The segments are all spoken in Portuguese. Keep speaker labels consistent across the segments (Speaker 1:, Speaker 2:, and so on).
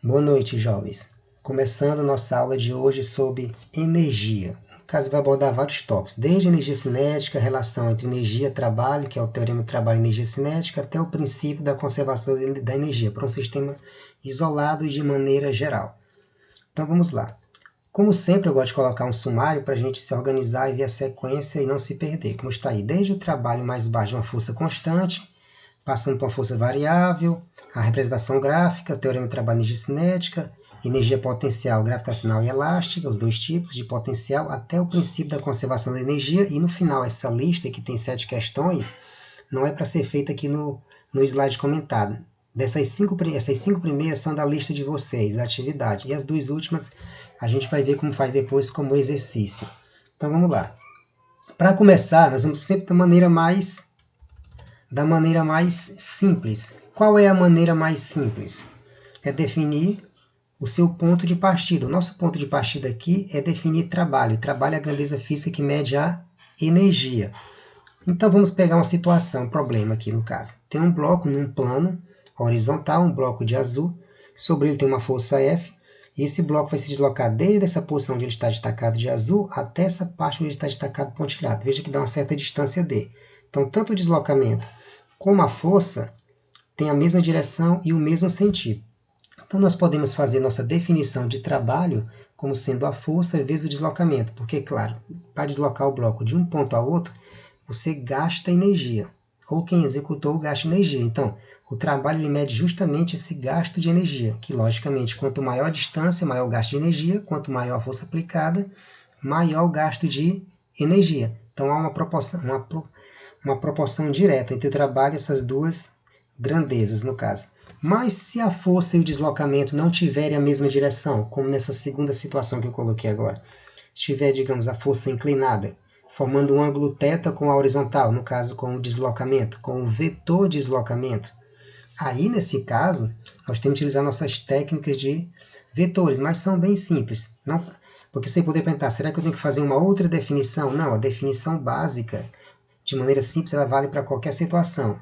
Speaker 1: Boa noite, jovens. Começando nossa aula de hoje sobre energia. No caso, vai abordar vários tópicos, desde energia cinética, relação entre energia e trabalho, que é o teorema do trabalho e energia cinética, até o princípio da conservação da energia para um sistema isolado e de maneira geral. Então vamos lá. Como sempre, eu gosto de colocar um sumário para a gente se organizar e ver a sequência e não se perder. Como está aí, desde o trabalho mais baixo de uma força constante, passando por uma força variável, a representação gráfica, teorema do trabalho e energia cinética, energia potencial, gravitacional e elástica, os dois tipos de potencial, até o princípio da conservação da energia. E no final, essa lista, que tem 7 questões, não é para ser feita aqui no slide comentado. Essas cinco primeiras são da lista de vocês, da atividade. E as 2 últimas a gente vai ver como faz depois como exercício. Então vamos lá. Para começar, nós vamos sempre da maneira mais simples. Qual é a maneira mais simples? É definir o seu ponto de partida. O nosso ponto de partida aqui é definir trabalho. Trabalho é a grandeza física que mede a energia. Então vamos pegar uma situação, um problema aqui no caso. Tem um bloco num plano horizontal, um bloco de azul. Sobre ele tem uma força F. E esse bloco vai se deslocar desde essa posição onde ele está destacado de azul até essa parte onde ele está destacado pontilhado. Veja que dá uma certa distância D. Então, tanto o deslocamento como a força têm a mesma direção e o mesmo sentido. Então, nós podemos fazer nossa definição de trabalho como sendo a força vezes o deslocamento. Porque, claro, para deslocar o bloco de um ponto a outro, você gasta energia. Ou quem executou gasta energia. Então, o trabalho ele mede justamente esse gasto de energia, que, logicamente, quanto maior a distância, maior o gasto de energia, quanto maior a força aplicada, maior o gasto de energia. Então, há uma proporção direta entre o trabalho e essas duas grandezas, no caso. Mas se a força e o deslocamento não tiverem a mesma direção, como nessa segunda situação que eu coloquei agora, tiver, digamos, a força inclinada, formando um ângulo θ com a horizontal, no caso com o deslocamento, com o vetor de deslocamento, aí, nesse caso, nós temos que utilizar nossas técnicas de vetores, mas são bem simples. Não, porque você poderia perguntar, será que eu tenho que fazer uma outra definição? Não, a definição básica, de maneira simples, ela vale para qualquer situação.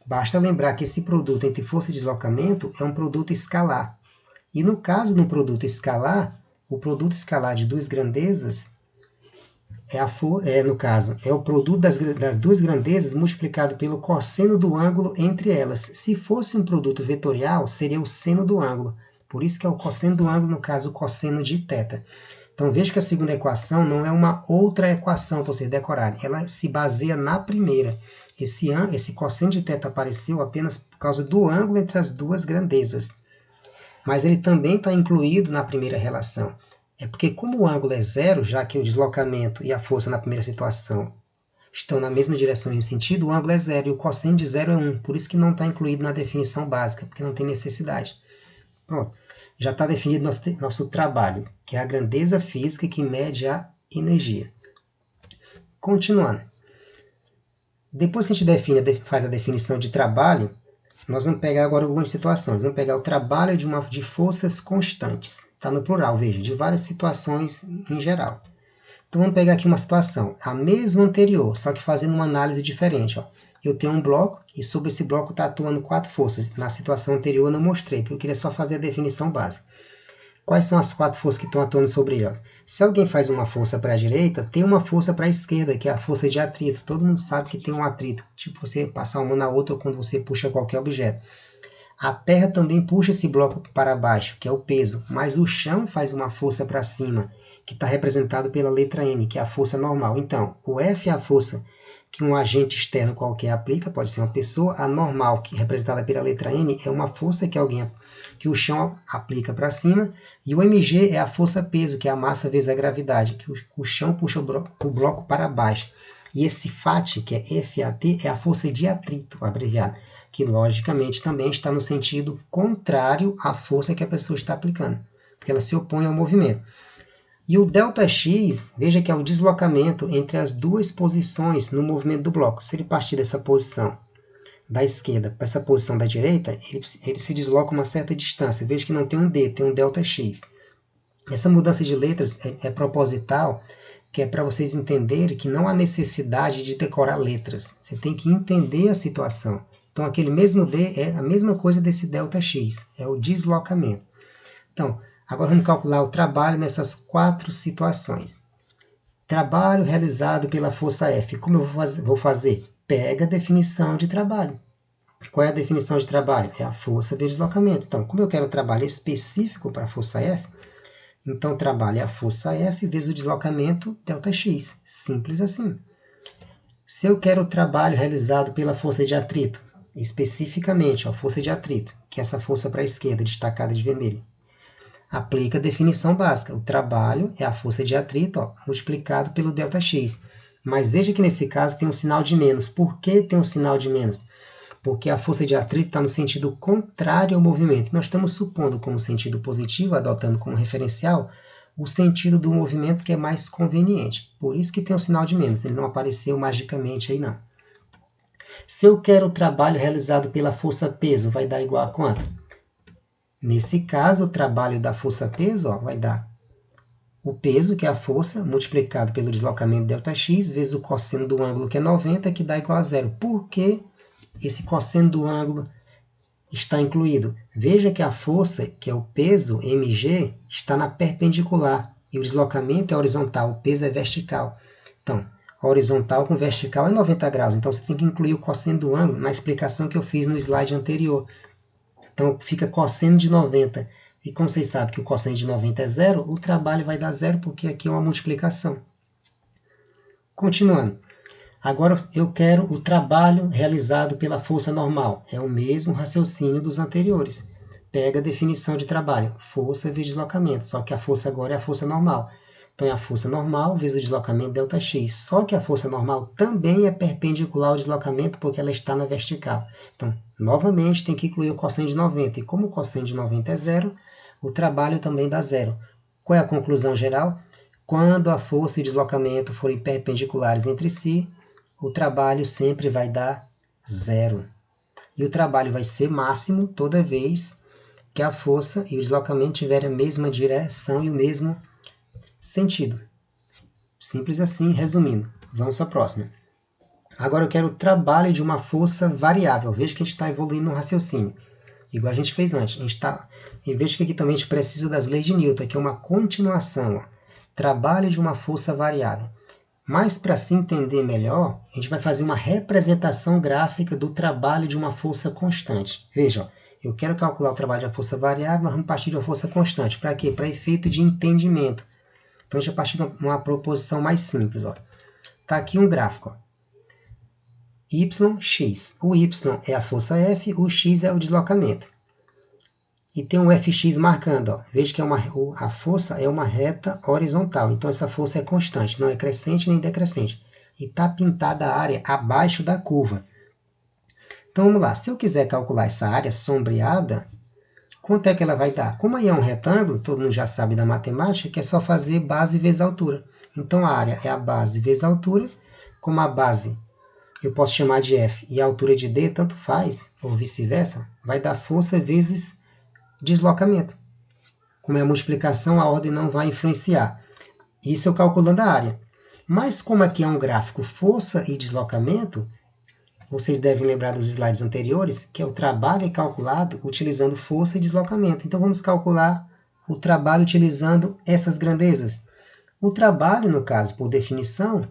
Speaker 1: Basta lembrar que esse produto entre força e deslocamento é um produto escalar. E no caso de um produto escalar, o produto escalar de duas grandezas é o produto das duas grandezas multiplicado pelo cosseno do ângulo entre elas. Se fosse um produto vetorial, seria o seno do ângulo. Por isso que é o cosseno do ângulo, no caso, o cosseno de θ. Então veja que a segunda equação não é uma outra equação para vocês decorarem. Ela se baseia na primeira. Esse cosseno de θ apareceu apenas por causa do ângulo entre as duas grandezas. Mas ele também está incluído na primeira relação. É porque como o ângulo é zero, já que o deslocamento e a força na primeira situação estão na mesma direção e sentido, o ângulo é zero e o cosseno de zero é 1. Por isso que não está incluído na definição básica, porque não tem necessidade. Pronto. Já está definido nosso trabalho, que é a grandeza física que mede a energia. Continuando. Depois que a gente faz a definição de trabalho, nós vamos pegar agora algumas situações. Vamos pegar o trabalho de forças constantes. Está no plural, veja, de várias situações em geral. Então vamos pegar aqui uma situação, a mesma anterior, só que fazendo uma análise diferente. Ó. Eu tenho um bloco e sobre esse bloco está atuando 4 forças. Na situação anterior eu não mostrei, porque eu queria só fazer a definição básica. Quais são as 4 forças que estão atuando sobre ele? Ó? Se alguém faz uma força para a direita, tem uma força para a esquerda, que é a força de atrito. Todo mundo sabe que tem um atrito, tipo você passar uma na outra ou quando você puxa qualquer objeto. A terra também puxa esse bloco para baixo, que é o peso, mas o chão faz uma força para cima, que está representado pela letra N, que é a força normal. Então, o F é a força que um agente externo qualquer aplica, pode ser uma pessoa. A normal, que é representada pela letra N, é uma força que o chão aplica para cima. E o mg é a força-peso, que é a massa vezes a gravidade, que o chão puxa o bloco para baixo. E esse FAT, que é FAT, é a força de atrito, abreviada, que logicamente também está no sentido contrário à força que a pessoa está aplicando, porque ela se opõe ao movimento. E o ΔX, veja que é o deslocamento entre as duas posições no movimento do bloco. Se ele partir dessa posição da esquerda para essa posição da direita, ele se desloca uma certa distância. Veja que não tem um D, tem um ΔX. Essa mudança de letras é proposital, que é para vocês entenderem que não há necessidade de decorar letras. Você tem que entender a situação. Então, aquele mesmo D é a mesma coisa desse ΔX, é o deslocamento. Então, agora vamos calcular o trabalho nessas 4 situações. Trabalho realizado pela força F. Como eu vou fazer? Pega a definição de trabalho. Qual é a definição de trabalho? É a força vezes deslocamento. Então, como eu quero trabalho específico para a força F, então o trabalho é a força F vezes o deslocamento ΔX. Simples assim. Se eu quero o trabalho realizado pela força de atrito, especificamente a força de atrito, que é essa força para a esquerda destacada de vermelho, aplica a definição básica. O trabalho é a força de atrito multiplicado pelo ΔX. Mas veja que nesse caso tem um sinal de menos. Por que tem um sinal de menos? Porque a força de atrito está no sentido contrário ao movimento. Nós estamos supondo como sentido positivo, adotando como referencial, o sentido do movimento que é mais conveniente. Por isso que tem um sinal de menos. Ele não apareceu magicamente aí, não. Se eu quero o trabalho realizado pela força peso, vai dar igual a quanto? Nesse caso, o trabalho da força peso vai dar o peso, que é a força, multiplicado pelo deslocamento ΔX, vezes o cosseno do ângulo, que é 90, que dá igual a zero. Por que esse cosseno do ângulo está incluído? Veja que a força, que é o peso, mg, está na perpendicular, e o deslocamento é horizontal, o peso é vertical. Então, horizontal com vertical é 90 graus, então você tem que incluir o cosseno do ângulo na explicação que eu fiz no slide anterior. Então, fica cosseno de 90. E como vocês sabem que o cosseno de 90 é zero, o trabalho vai dar zero, porque aqui é uma multiplicação. Continuando. Agora eu quero o trabalho realizado pela força normal. É o mesmo raciocínio dos anteriores. Pega a definição de trabalho. Força vezes deslocamento. Só que a força agora é a força normal. Então é a força normal vezes o deslocamento ΔX. Só que a força normal também é perpendicular ao deslocamento porque ela está na vertical. Então, novamente, tem que incluir o cosseno de 90. E como o cosseno de 90 é zero, o trabalho também dá zero. Qual é a conclusão geral? Quando a força e o deslocamento forem perpendiculares entre si, o trabalho sempre vai dar zero. E o trabalho vai ser máximo toda vez que a força e o deslocamento tiverem a mesma direção e o mesmo sentido. Simples assim, resumindo. Vamos para a próxima. Agora eu quero o trabalho de uma força variável. Veja que a gente está evoluindo no raciocínio. Igual a gente fez antes. E veja que aqui também a gente precisa das leis de Newton, que é uma continuação. Trabalho de uma força variável. Mas para se entender melhor, a gente vai fazer uma representação gráfica do trabalho de uma força constante. Veja, eu quero calcular o trabalho de uma força variável, mas vamos partir de uma força constante. Para quê? Para efeito de entendimento. Então, a gente vai partir de uma proposição mais simples. Está aqui um gráfico. YX. O Y é a força F, o X é o deslocamento. E tem um Fx marcando. Veja que a força é uma reta horizontal. Então, essa força é constante, não é crescente nem decrescente. E está pintada a área abaixo da curva. Então, vamos lá. Se eu quiser calcular essa área sombreada, quanto é que ela vai dar? Como aí é um retângulo, todo mundo já sabe da matemática, que é só fazer base vezes altura. Então, a área é a base vezes a altura. Como a base eu posso chamar de F e a altura de D, tanto faz, ou vice-versa, vai dar força vezes deslocamento. Como é a multiplicação, a ordem não vai influenciar. Isso eu calculando a área. Mas como aqui é um gráfico força e deslocamento, vocês devem lembrar dos slides anteriores, que o trabalho é calculado utilizando força e deslocamento. Então vamos calcular o trabalho utilizando essas grandezas. O trabalho, no caso, por definição,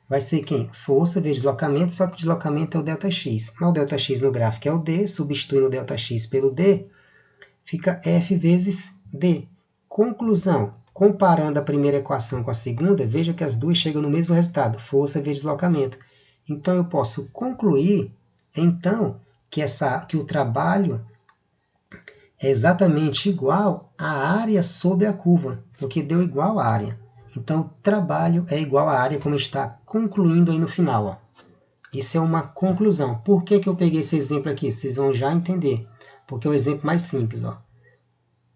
Speaker 1: vai ser quem? Força vezes deslocamento, só que o deslocamento é o ΔX. Mas o ΔX no gráfico é o D, substituindo o ΔX pelo D, fica F vezes D. Conclusão. Comparando a primeira equação com a segunda, veja que as duas chegam no mesmo resultado, força vezes deslocamento. Então, eu posso concluir, então, que o trabalho é exatamente igual à área sobre a curva, o que deu igual à área. Então, o trabalho é igual à área, como está concluindo aí no final. Isso é uma conclusão. Por que eu peguei esse exemplo aqui? Vocês vão já entender. Porque é o exemplo mais simples.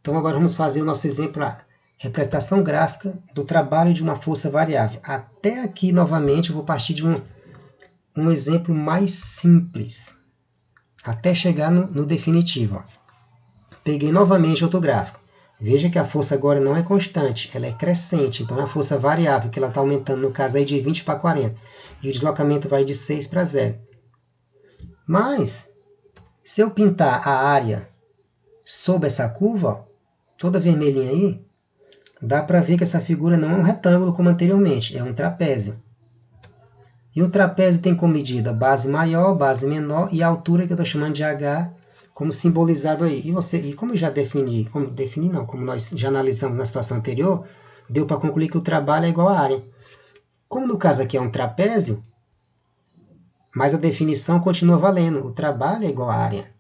Speaker 1: Então, agora vamos fazer o nosso exemplo, a representação gráfica do trabalho de uma força variável. Até aqui, novamente, eu vou partir de um exemplo mais simples, até chegar no definitivo. Peguei novamente outro gráfico. Veja que a força agora não é constante, ela é crescente, então é a força variável, que ela está aumentando, no caso aí de 20 para 40. E o deslocamento vai de 6 para 0. Mas, se eu pintar a área sob essa curva, toda vermelhinha aí, dá para ver que essa figura não é um retângulo como anteriormente, é um trapézio. E o trapézio tem como medida base maior, base menor e a altura que eu estou chamando de H, como simbolizado aí. E como eu já defini, como nós já analisamos na situação anterior, deu para concluir que o trabalho é igual à área. Como no caso aqui é um trapézio, mas a definição continua valendo, o trabalho é igual à área.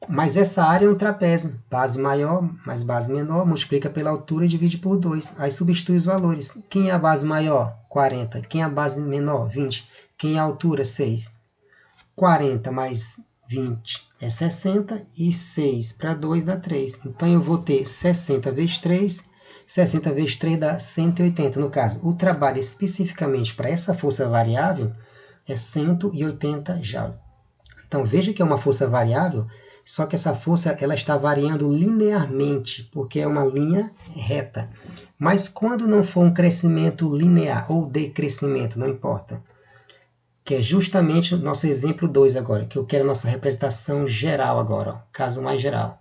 Speaker 1: Mas essa área é um trapézio, base maior mais base menor, multiplica pela altura e divide por 2. Aí substitui os valores. Quem é a base maior? 40. Quem é a base menor? 20. Quem é a altura? 6. 40 mais 20 é 60 e 6 para 2 dá 3. Então eu vou ter 60 vezes 3, 60 vezes 3 dá 180. No caso, o trabalho especificamente para essa força variável é 180 joules. Então veja que é uma força variável, só que essa força ela está variando linearmente, porque é uma linha reta. Mas quando não for um crescimento linear ou decrescimento, não importa, que é justamente o nosso exemplo 2 agora, que eu quero a nossa representação geral agora, ó, caso mais geral.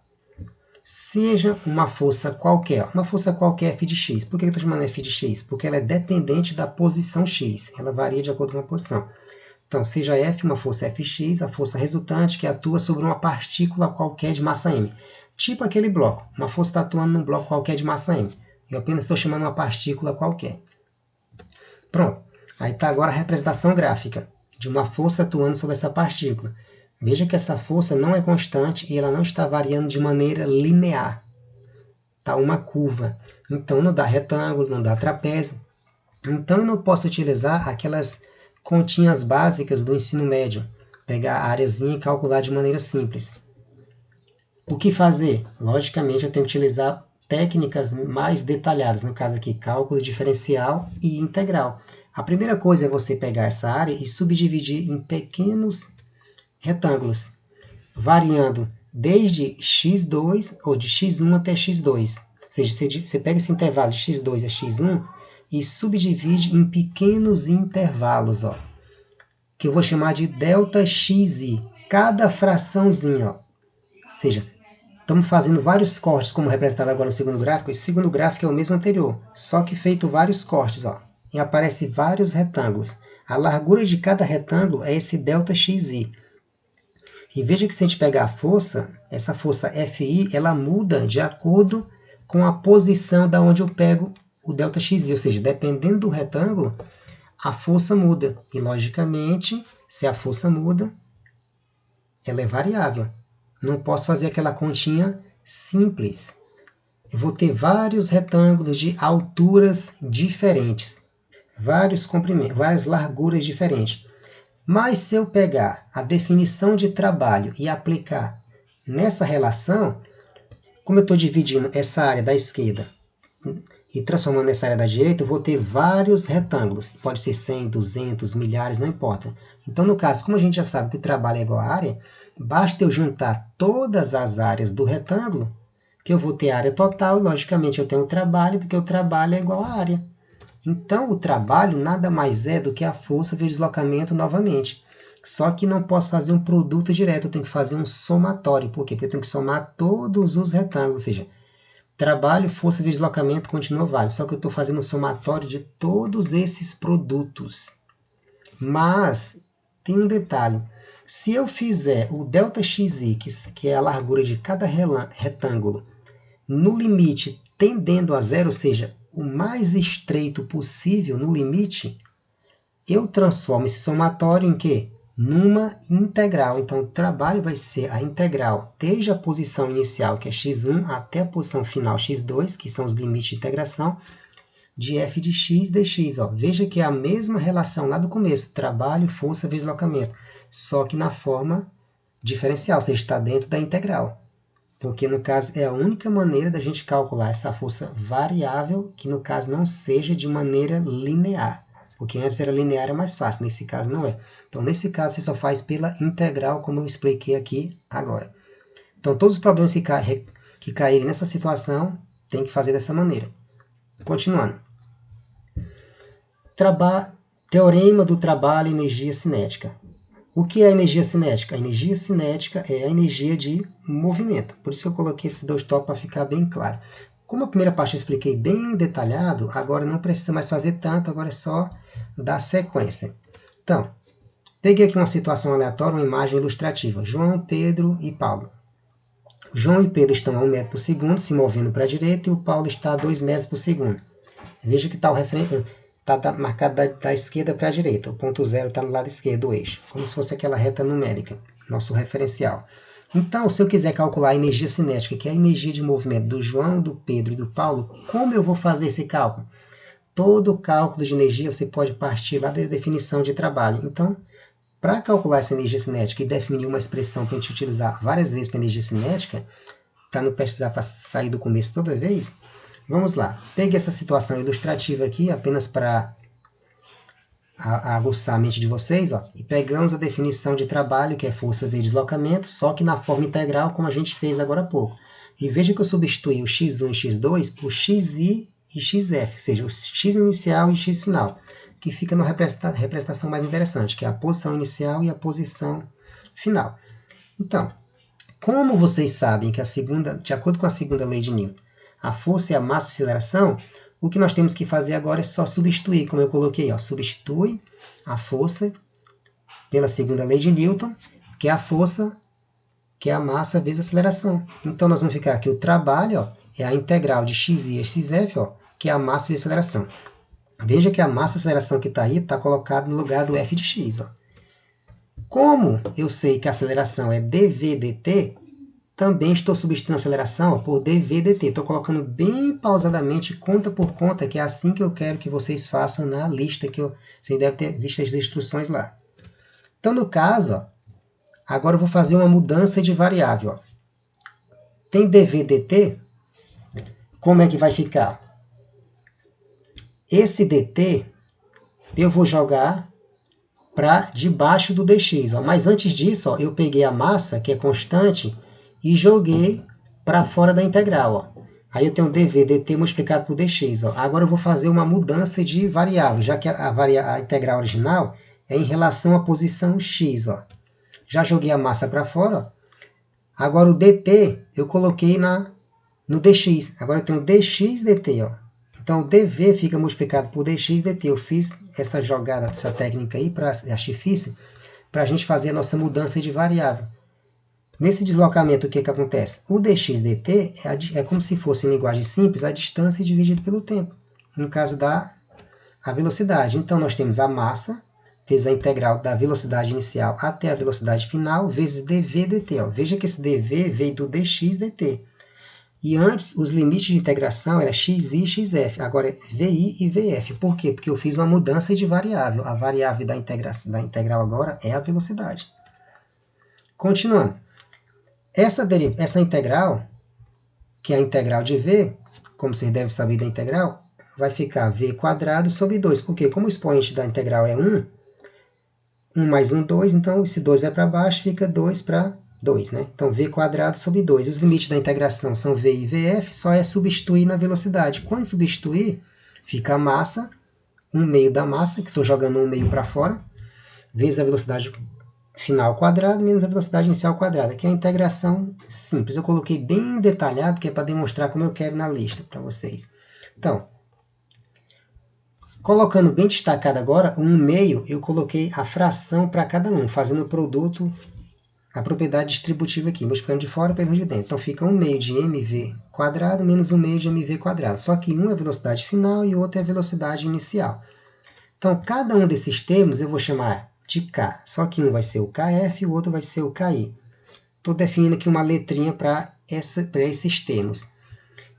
Speaker 1: Seja uma força qualquer f de x. Por que eu estou chamando f de x? Porque ela é dependente da posição x, ela varia de acordo com a posição. Então, seja F uma força Fx, a força resultante que atua sobre uma partícula qualquer de massa m. Tipo aquele bloco. Uma força está atuando num bloco qualquer de massa m. Eu apenas estou chamando uma partícula qualquer. Pronto. Aí está agora a representação gráfica de uma força atuando sobre essa partícula. Veja que essa força não é constante e ela não está variando de maneira linear. Está uma curva. Então, não dá retângulo, não dá trapézio. Então, eu não posso utilizar aquelas continhas básicas do ensino médio, pegar a areazinha e calcular de maneira simples. O que fazer? Logicamente, eu tenho que utilizar técnicas mais detalhadas, no caso aqui, cálculo diferencial e integral. A primeira coisa é você pegar essa área e subdividir em pequenos retângulos, variando desde x2 ou de x1 até x2. Ou seja, você pega esse intervalo de x2 a x1 e subdivide em pequenos intervalos, ó, que eu vou chamar de ΔXi, cada fraçãozinha. Ó. Ou seja, estamos fazendo vários cortes, como representado agora no segundo gráfico. Esse segundo gráfico é o mesmo anterior, só que feito vários cortes. Ó, e aparece vários retângulos. A largura de cada retângulo é esse ΔXi. E veja que se a gente pegar a força, essa força Fi, ela muda de acordo com a posição da onde eu pego o ΔXi, ou seja, dependendo do retângulo, a força muda. E, logicamente, se a força muda, ela é variável. Não posso fazer aquela continha simples. Eu vou ter vários retângulos de alturas diferentes, vários comprimentos, várias larguras diferentes. Mas se eu pegar a definição de trabalho e aplicar nessa relação, como eu estou dividindo essa área da esquerda e transformando nessa área da direita, eu vou ter vários retângulos. Pode ser 100, 200, milhares, não importa. Então, no caso, como a gente já sabe que o trabalho é igual à área, basta eu juntar todas as áreas do retângulo, que eu vou ter a área total, e logicamente eu tenho o trabalho, porque o trabalho é igual à área. Então, o trabalho nada mais é do que a força vezes deslocamento novamente. Só que não posso fazer um produto direto, eu tenho que fazer um somatório. Por quê? Porque eu tenho que somar todos os retângulos, ou seja, trabalho, força vezes deslocamento continua válido, só que eu estou fazendo um somatório de todos esses produtos. Mas tem um detalhe, se eu fizer o ΔXi, que é a largura de cada retângulo, no limite tendendo a zero, ou seja, o mais estreito possível no limite, eu transformo esse somatório em quê? Numa integral. Então, o trabalho vai ser a integral desde a posição inicial, que é x1, até a posição final, x2, que são os limites de integração, de f de x dx. Ó. Veja que é a mesma relação lá do começo, trabalho, força vezes deslocamento, só que na forma diferencial, ou seja, está dentro da integral. Porque, no caso, é a única maneira da gente calcular essa força variável, que, no caso, não seja de maneira linear. Porque antes era linear, é mais fácil. Nesse caso, não é. Então, nesse caso, você só faz pela integral, como eu expliquei aqui agora. Então, todos os problemas que caírem nessa situação, tem que fazer dessa maneira. Continuando. Teorema do trabalho e energia cinética. O que é a energia cinética? A energia cinética é a energia de movimento. Por isso que eu coloquei esses dois tópicos para ficar bem claro. Como a primeira parte eu expliquei bem detalhado, agora não precisa mais fazer tanto, agora é só dar sequência. Então, peguei aqui uma situação aleatória, uma imagem ilustrativa. João, Pedro e Paulo. João e Pedro estão a 1 metro por segundo, se movendo para a direita, e o Paulo está a 2 metros por segundo. Veja que está marcado da esquerda para a direita. O ponto zero está no lado esquerdo do eixo, como se fosse aquela reta numérica, nosso referencial. Então, se eu quiser calcular a energia cinética, que é a energia de movimento do João, do Pedro e do Paulo, como eu vou fazer esse cálculo? Todo cálculo de energia você pode partir lá da definição de trabalho. Então, para calcular essa energia cinética e definir uma expressão para a gente utilizar várias vezes para energia cinética, para não precisar sair do começo toda vez, vamos lá. Peguei essa situação ilustrativa aqui, apenas para aguçar a mente de vocês, ó, e pegamos a definição de trabalho, que é força vezes deslocamento, só que na forma integral, como a gente fez agora há pouco. E veja que eu substituí o x1 e x2 por xi e xf, ou seja, o x inicial e x final, que fica na representação mais interessante, que é a posição inicial e a posição final. Então, como vocês sabem que de acordo com a segunda lei de Newton, a força é a massa de aceleração, o que nós temos que fazer agora é só substituir, como eu coloquei, ó, substitui a força pela segunda lei de Newton, que é a força, que é a massa vezes a aceleração. Então, nós vamos ficar aqui, o trabalho, ó, é a integral de xi a xf, ó, que é a massa vezes a aceleração. Veja que a massa de aceleração que está aí está colocada no lugar do f de x. Ó. Como eu sei que a aceleração é dv dt, também estou substituindo a aceleração por dv dt. Estou colocando bem pausadamente, conta por conta, que é assim que eu quero que vocês façam na lista, que vocês devem ter visto as instruções lá. Então, no caso, ó, agora eu vou fazer uma mudança de variável. Ó. Tem dv dt, como é que vai ficar? Esse dt eu vou jogar para debaixo do dx. Ó. Mas antes disso, ó, eu peguei a massa, que é constante, e joguei para fora da integral. Ó. Aí eu tenho dv dt multiplicado por dx. Ó. Agora eu vou fazer uma mudança de variável, já que a integral original é em relação à posição x. Ó. Já joguei a massa para fora. Ó. Agora o dt eu coloquei no dx. Agora eu tenho dx dt. Ó. Então, o dv fica multiplicado por dx dt. Eu fiz essa jogada, essa técnica aí, para artifício, para a gente fazer a nossa mudança de variável. Nesse deslocamento, o que acontece? O dx dt é como se fosse, em linguagem simples, a distância dividida pelo tempo, no caso da velocidade. Então, nós temos a massa, vezes a integral da velocidade inicial até a velocidade final, vezes dv dt. Ó. Veja que esse dv veio do dx dt. E antes, os limites de integração eram xi e xf, agora é vi e vf. Por quê? Porque eu fiz uma mudança de variável. A variável da integral agora é a velocidade. Continuando. Essa integral, que é a integral de v, como vocês devem saber da integral, vai ficar v quadrado sobre 2. Porque como o expoente da integral é 1, 1 mais 1, 2, então esse 2 vai para baixo, fica 2 para 2, né? Então, v quadrado sobre 2. Os limites da integração são v e vf, só é substituir na velocidade. Quando substituir, fica a massa, 1 meio da massa, que estou jogando 1 meio para fora, vezes a velocidade final quadrada, menos a velocidade inicial quadrada, que é a integração simples. Eu coloquei bem detalhado, que é para demonstrar como eu quero na lista para vocês. Então, colocando bem destacado agora, 1 meio, eu coloquei a fração para cada um, fazendo o produto, a propriedade distributiva aqui, multiplicando de fora pelo de dentro. Então, fica 1 meio de mv quadrado menos 1 meio de mv quadrado. Só que um é a velocidade final e o outro é a velocidade inicial. Então, cada um desses termos eu vou chamar de k. Só que um vai ser o kf e o outro vai ser o ki. Estou definindo aqui uma letrinha para esses termos.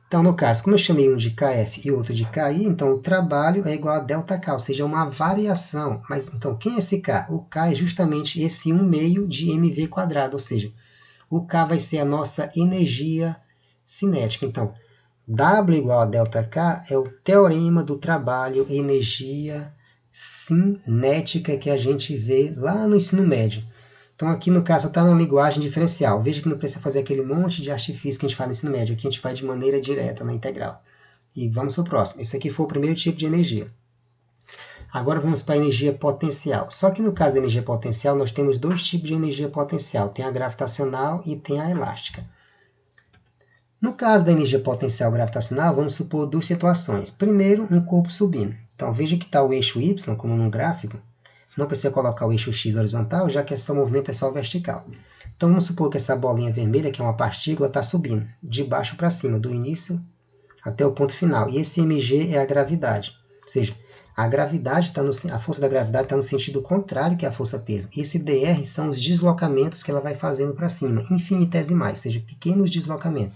Speaker 1: Então, no caso, como eu chamei um de kf e outro de ki, então o trabalho é igual a ΔK, ou seja, uma variação. Mas, então, quem é esse k? O k é justamente esse 1 meio de mv quadrado, ou seja, o k vai ser a nossa energia cinética. Então, W igual a ΔK é o teorema do trabalho energia cinética que a gente vê lá no ensino médio. Então, aqui no caso, está na linguagem diferencial. Veja que não precisa fazer aquele monte de artifício que a gente faz no ensino médio. Aqui a gente vai de maneira direta na integral. E vamos para o próximo. Esse aqui foi o primeiro tipo de energia. Agora vamos para a energia potencial. Só que no caso da energia potencial, nós temos dois tipos de energia potencial. Tem a gravitacional e tem a elástica. No caso da energia potencial gravitacional, vamos supor duas situações. Primeiro, um corpo subindo. Então, veja que está o eixo Y, como no gráfico. Não precisa colocar o eixo X horizontal, já que o movimento é só vertical. Então, vamos supor que essa bolinha vermelha, que é uma partícula, está subindo, de baixo para cima, do início até o ponto final. E esse mg é a gravidade. Ou seja, a força da gravidade está no sentido contrário que a força peso. Esse dr são os deslocamentos que ela vai fazendo para cima, infinitesimais, ou seja, pequenos deslocamentos,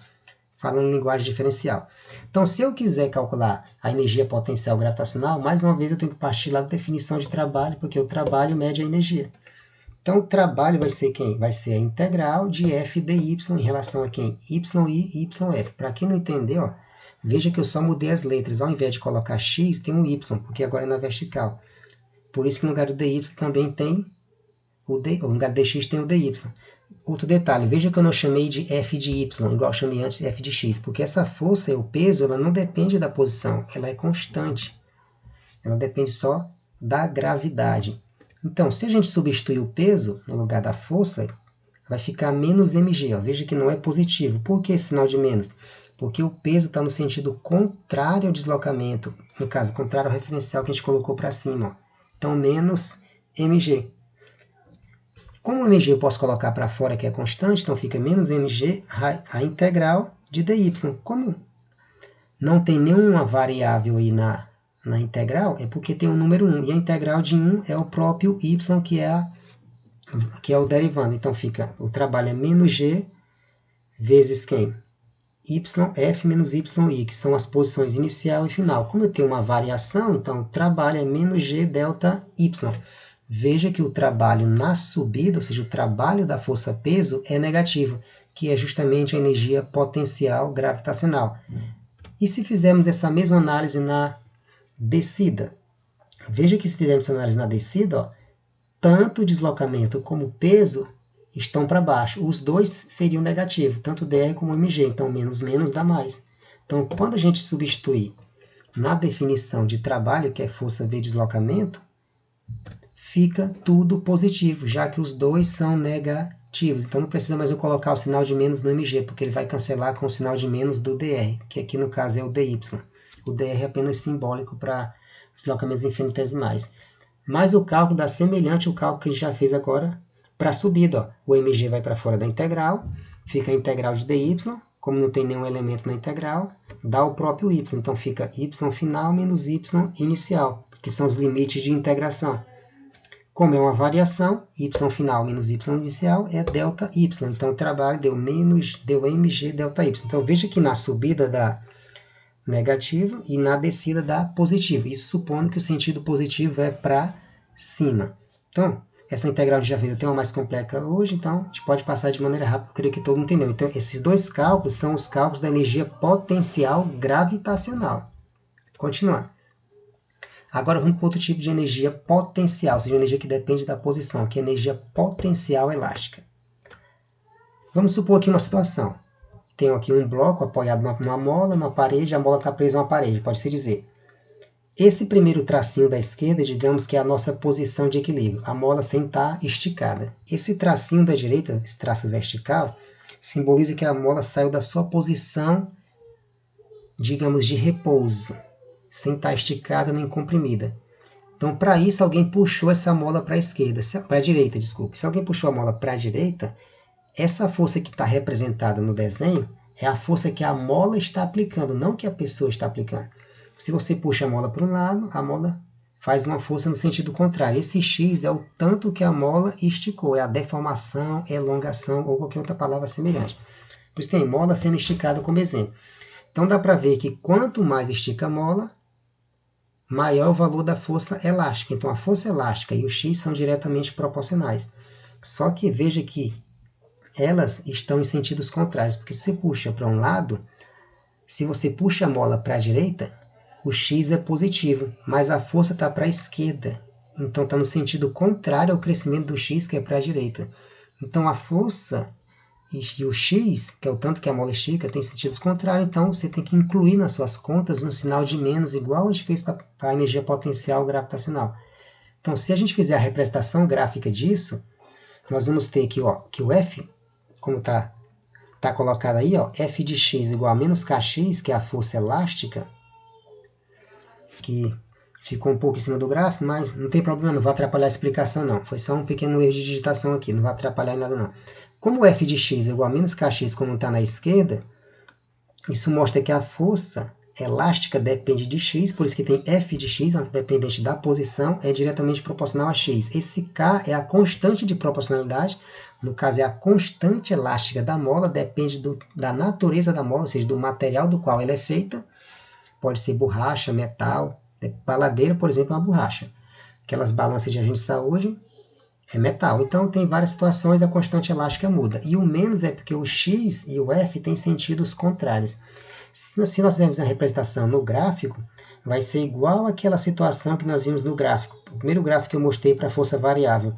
Speaker 1: falando em linguagem diferencial. Então, se eu quiser calcular a energia potencial gravitacional, mais uma vez eu tenho que partir lá da definição de trabalho, porque o trabalho mede a energia. Então, o trabalho vai ser quem? Vai ser a integral de f dy em relação a quem? yi e yf. Para quem não entendeu, ó, veja que eu só mudei as letras. Ao invés de colocar x, tem um y, porque agora é na vertical. Por isso que no lugar do dy também tem no lugar do dx tem o dy. Outro detalhe, veja que eu não chamei de f de y, igual eu chamei antes de f de x, porque essa força, o peso, ela não depende da posição, ela é constante. Ela depende só da gravidade. Então, se a gente substituir o peso no lugar da força, vai ficar menos mg. Ó. Veja que não é positivo. Por que esse sinal de menos? Porque o peso está no sentido contrário ao deslocamento. No caso, contrário ao referencial que a gente colocou para cima. Ó. Então, menos mg. Como o mg eu posso colocar para fora, que é constante, então fica menos mg a integral de dy. Como não tem nenhuma variável aí na integral, é porque tem o número 1. E a integral de 1 é o próprio y, que é o derivando. Então, fica, o trabalho é menos g vezes quem? Yf menos yi, que são as posições inicial e final. Como eu tenho uma variação, então o trabalho é menos g delta y. Veja que o trabalho na subida, ou seja, o trabalho da força-peso, é negativo, que é justamente a energia potencial gravitacional. E se fizermos essa mesma análise na descida? Veja que se fizermos essa análise na descida, ó, tanto o deslocamento como o peso estão para baixo. Os dois seriam negativos, tanto dr como mg. Então, menos menos dá mais. Então, quando a gente substituir na definição de trabalho, que é força vezes deslocamento, fica tudo positivo, já que os dois são negativos. Então, não precisa mais eu colocar o sinal de menos no mg, porque ele vai cancelar com o sinal de menos do dr, que aqui no caso é o dy. O dr é apenas simbólico para deslocamentos infinitesimais. Mas o cálculo dá semelhante ao cálculo que a gente já fez agora para a subida. Ó. O mg vai para fora da integral, fica a integral de dy, como não tem nenhum elemento na integral, dá o próprio y. Então fica y final menos y inicial, que são os limites de integração. Como é uma variação, y final menos y inicial é delta y. Então o trabalho deu mg delta y. Então veja que na subida dá negativo e na descida dá positivo. Isso supondo que o sentido positivo é para cima. Então, essa integral a gente já fez, eu tenho uma mais complexa hoje, então a gente pode passar de maneira rápida, eu creio que todo mundo entendeu. Então, esses dois cálculos são os cálculos da energia potencial gravitacional. Continuando. Agora vamos para outro tipo de energia potencial, ou seja, energia que depende da posição, que é energia potencial elástica. Vamos supor aqui uma situação. Tenho aqui um bloco apoiado numa mola, numa parede, a mola está presa a uma parede, pode-se dizer. Esse primeiro tracinho da esquerda, digamos que é a nossa posição de equilíbrio, a mola sem estar esticada. Esse tracinho da direita, esse traço vertical, simboliza que a mola saiu da sua posição, digamos, de repouso, sem estar esticada nem comprimida. Então, para isso, alguém puxou essa mola para a esquerda, para a direita, desculpe. Se alguém puxou a mola para a direita, essa força que está representada no desenho é a força que a mola está aplicando, não que a pessoa está aplicando. Se você puxa a mola para um lado, a mola faz uma força no sentido contrário. Esse x é o tanto que a mola esticou, é a deformação, elongação ou qualquer outra palavra semelhante. Por isso tem mola sendo esticada como exemplo. Então dá para ver que quanto mais estica a mola, maior o valor da força elástica. Então a força elástica e o x são diretamente proporcionais. Só que veja que elas estão em sentidos contrários, porque se você puxa para um lado, se você puxa a mola para a direita, o x é positivo, mas a força está para a esquerda. Então está no sentido contrário ao crescimento do x, que é para a direita. Então a força e o x, que é o tanto que a mola estica, tem sentidos contrários, então você tem que incluir nas suas contas um sinal de menos, igual a gente fez para a energia potencial gravitacional. Então, se a gente fizer a representação gráfica disso, nós vamos ter aqui, ó, que o F, como está colocado aí, ó, F de x igual a menos kx, que é a força elástica, que ficou um pouco em cima do gráfico, mas não tem problema, não vai atrapalhar a explicação não. Foi só um pequeno erro de digitação aqui, não vai atrapalhar em nada não. Como o F de x é igual a menos kx, como está na esquerda, isso mostra que a força elástica depende de x, por isso que tem F de x, dependente da posição, é diretamente proporcional a x. Esse K é a constante de proporcionalidade, no caso é a constante elástica da mola, depende da natureza da mola, ou seja, do material do qual ela é feita. Pode ser borracha, metal, baladeira, por exemplo, é uma borracha. Aquelas balanças de agente de saúde é metal. Então, tem várias situações, a constante elástica muda. E o menos é porque o x e o F têm sentidos contrários. Se nós fizermos a representação no gráfico, vai ser igual àquela situação que nós vimos no gráfico. O primeiro gráfico que eu mostrei para a força variável.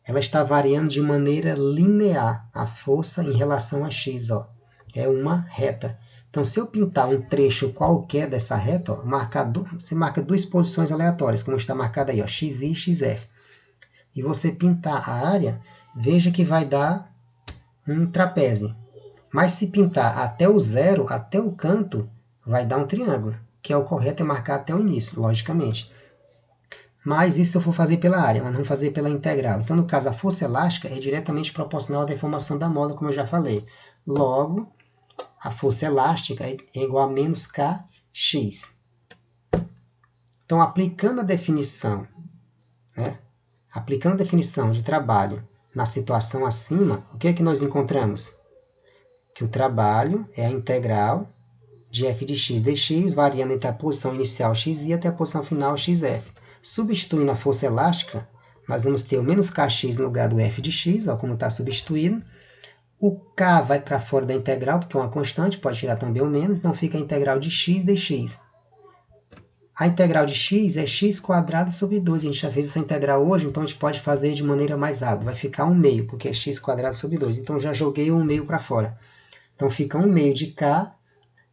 Speaker 1: Ela está variando de maneira linear, a força em relação a x. Ó. É uma reta. Então, se eu pintar um trecho qualquer dessa reta, ó, você marca duas posições aleatórias, como está marcado aí, ó, xi e xf. E você pintar a área, veja que vai dar um trapézio. Mas se pintar até o zero, até o canto, vai dar um triângulo, que é o correto é marcar até o início, logicamente. Mas isso eu vou fazer pela área, mas não fazer pela integral. Então, no caso, a força elástica é diretamente proporcional à deformação da mola, como eu já falei. Logo, a força elástica é igual a menos kx. Então, aplicando a definição, aplicando a definição de trabalho na situação acima, o que é que nós encontramos? Que o trabalho é a integral de f de x dx, variando entre a posição inicial xi até a posição final xf. Substituindo a força elástica, nós vamos ter o menos kx no lugar do f de x, ó, como está substituído. O k vai para fora da integral, porque é uma constante, pode tirar também o menos, então fica a integral de x dx. A integral de x é x² sobre 2. A gente já fez essa integral hoje, então a gente pode fazer de maneira mais rápida. Vai ficar 1/2, porque é x² sobre 2. Então já joguei o 1/2 para fora. Então fica 1/2 de k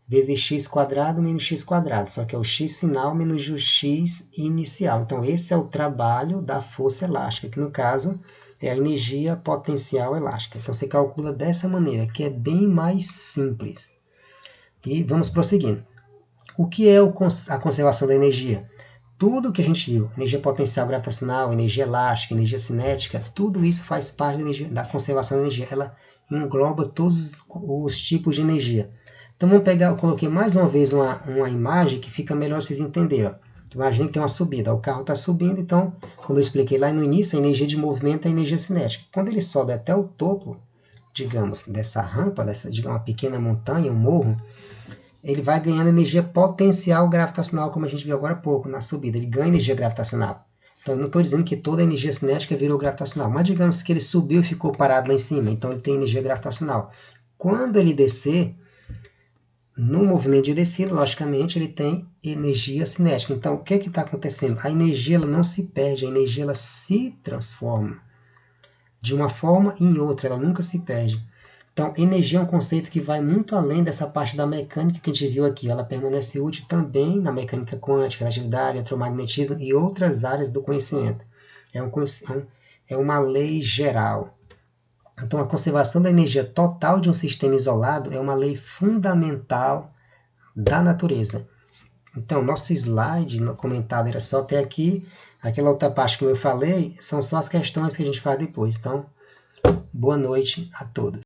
Speaker 1: vezes x² menos x². Só que é o x final menos o x inicial. Então esse é o trabalho da força elástica, que no caso é a energia potencial elástica. Então você calcula dessa maneira, que é bem mais simples. E vamos prosseguindo. O que é a conservação da energia? Tudo que a gente viu, energia potencial gravitacional, energia elástica, energia cinética, tudo isso faz parte da conservação da energia. Ela engloba todos os tipos de energia. Então vamos pegar, eu coloquei mais uma vez uma imagem que fica melhor vocês entenderem. Imagina que tem uma subida, o carro está subindo, então, como eu expliquei lá no início, a energia de movimento é a energia cinética. Quando ele sobe até o topo, digamos, dessa rampa, digamos, uma pequena montanha, um morro, ele vai ganhando energia potencial gravitacional, como a gente viu agora há pouco, na subida. Ele ganha energia gravitacional. Então, eu não estou dizendo que toda a energia cinética virou gravitacional, mas digamos que ele subiu e ficou parado lá em cima, então ele tem energia gravitacional. Quando ele descer, no movimento de descida, logicamente, ele tem energia cinética. Então, o que está acontecendo? A energia ela não se perde, a energia ela se transforma de uma forma em outra, ela nunca se perde. Então, energia é um conceito que vai muito além dessa parte da mecânica que a gente viu aqui. Ela permanece útil também na mecânica quântica, relatividade, eletromagnetismo e outras áreas do conhecimento. É uma lei geral. Então, a conservação da energia total de um sistema isolado é uma lei fundamental da natureza. Então, nosso slide comentado era só até aqui. Aquela outra parte que eu falei são só as questões que a gente faz depois. Então, boa noite a todos.